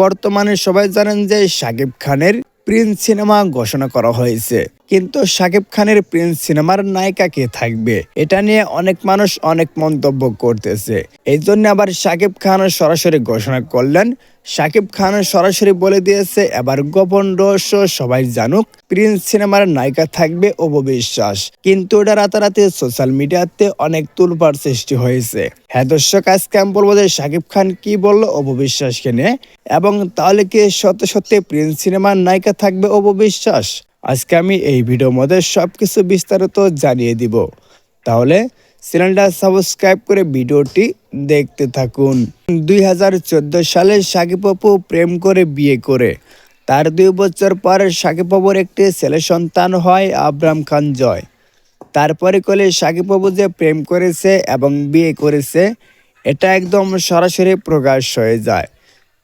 বর্তমানে সবাই জানেন যে শাকিব খানের প্রিন্স সিনেমা ঘোষণা করা হয়েছে, কিন্তু শাকিব খানের প্রিন্স সিনেমার নায়িকা কে থাকবে এটা নিয়ে অনেক মানুষ অনেক মন্তব্য করতেছে। এই জন্য আবার শাকিব খান সরাসরি ঘোষণা করলেন। শাকিব খান সরাসরি বলে দিয়েছে এবার গোপন রহস্য সবাই জানুক, প্রিন্স সিনেমার নায়িকা থাকবে অপু বিশ্বাস। কিন্তু এটা রাতারাতি সোশ্যাল মিডিয়াতে অনেক তুলপাড় সৃষ্টি হয়েছে। হ্যাঁ দর্শক, আজকে আমি বলবো যে শাকিব খান কি বললো অপু বিশ্বাসকে নিয়ে, এবং তাহলে কি সত্যি সত্যি প্রিন্স সিনেমার নায়িকা থাকবে অপু বিশ্বাস। আজকে আমি এই ভিডিওর মধ্যে সবকিছু বিস্তারিত জানিয়ে দিব, তাহলে চ্যানেলটা সাবস্ক্রাইব করে ভিডিওটি দেখতে থাকুন। 2014 সালে শাকিব অপু প্রেম করে বিয়ে করে তার 2 বছর পর শাকিব অপুর একটি ছেলে সন্তান হয় আব্রাম খান জয়। তারপরে কলে শাকিব অপু যে প্রেম করেছে এবং বিয়ে করেছে এটা একদম সরাসরি প্রকাশ হয়ে যায়।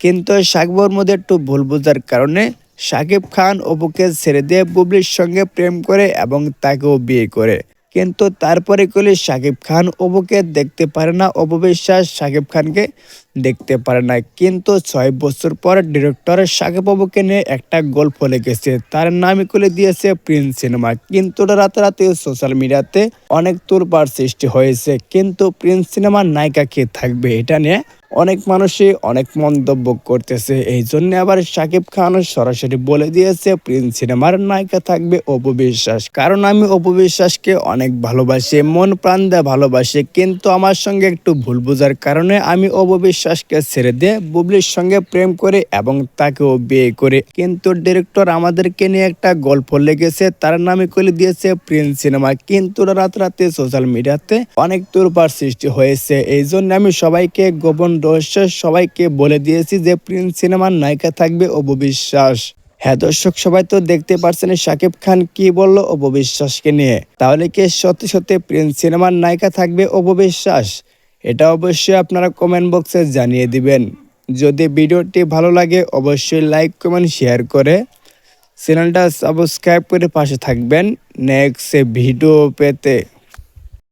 কিন্তু শাকিবের মধ্যে একটু ভুল বোঝার কারণে শাকিব খান অপুকে ছেড়ে দিয়ে বুবলির সঙ্গে প্রেম করে এবং তাকেও বিয়ে করে। কিন্তু তারপরে কলে শাকিব খান অপুকে দেখতে পারে না, অপু বিশ্বাস শাকিব খানকে দেখতে পারে না। কিন্তু 6 বছর পর ডিরেক্টর শাকিব অপুকে নিয়ে একটা গল্প লিখেছে, তার নামই করে দিয়েছে প্রিন্স সিনেমা। কিন্তু রাতারাতি সোশ্যাল মিডিয়াতে অনেক তোলপাড় সৃষ্টি হয়েছে। কিন্তু প্রিন্স সিনেমার নায়িকা কে থাকবে এটা নিয়ে অনেক মানুষই অনেক মন্তব্য করতেছে। এই জন্য আবার শাকিব খান সরাসরি বলে দিয়েছে প্রিন্স সিনেমার নায়িকা থাকবে অপু বিশ্বাস। কারণ আমি অপু বিশ্বাসকে অনেক ভালোবাসি, মন প্রাণ দিয়ে ভালোবাসি, কিন্তু আমার সঙ্গে একটু ভুল বোঝার কারণে আমি অপু বিশ্বাসকে ছেড়ে দিয়ে বুবলির সঙ্গে প্রেম করে এবং তাকেও বিয়ে করে। কিন্তু ডিরেক্টর আমাদেরকে নিয়ে একটা গল্প লেগেছে, তার নামে করে দিয়েছে প্রিন্স সিনেমা। কিন্তু রাতারাতি সোশ্যাল মিডিয়াতে অনেক তোলপাড় সৃষ্টি হয়েছে। এই জন্য আমি সবাইকে গোপন রহস্য সবাইকে বলে দিয়েছি যে প্রিন্স সিনেমার নায়িকা থাকবে অপু বিশ্বাস। হ্যাঁ দর্শক, সবাই তো দেখতে পারছেন শাকিব খান কি বললো অপু বিশ্বাসকে নিয়ে। তাহলে কি সত্যি সত্যি প্রিন্স সিনেমার নায়িকা থাকবে অপু বিশ্বাস? এটা অবশ্যই আপনারা কমেন্ট বক্সে জানিয়ে দিবেন। যদি ভিডিওটি ভালো লাগে অবশ্যই লাইক কমেন্ট শেয়ার করে চ্যানেলটা সাবস্ক্রাইব করে পাশে থাকবেন নেক্সট ভিডিও পেতে।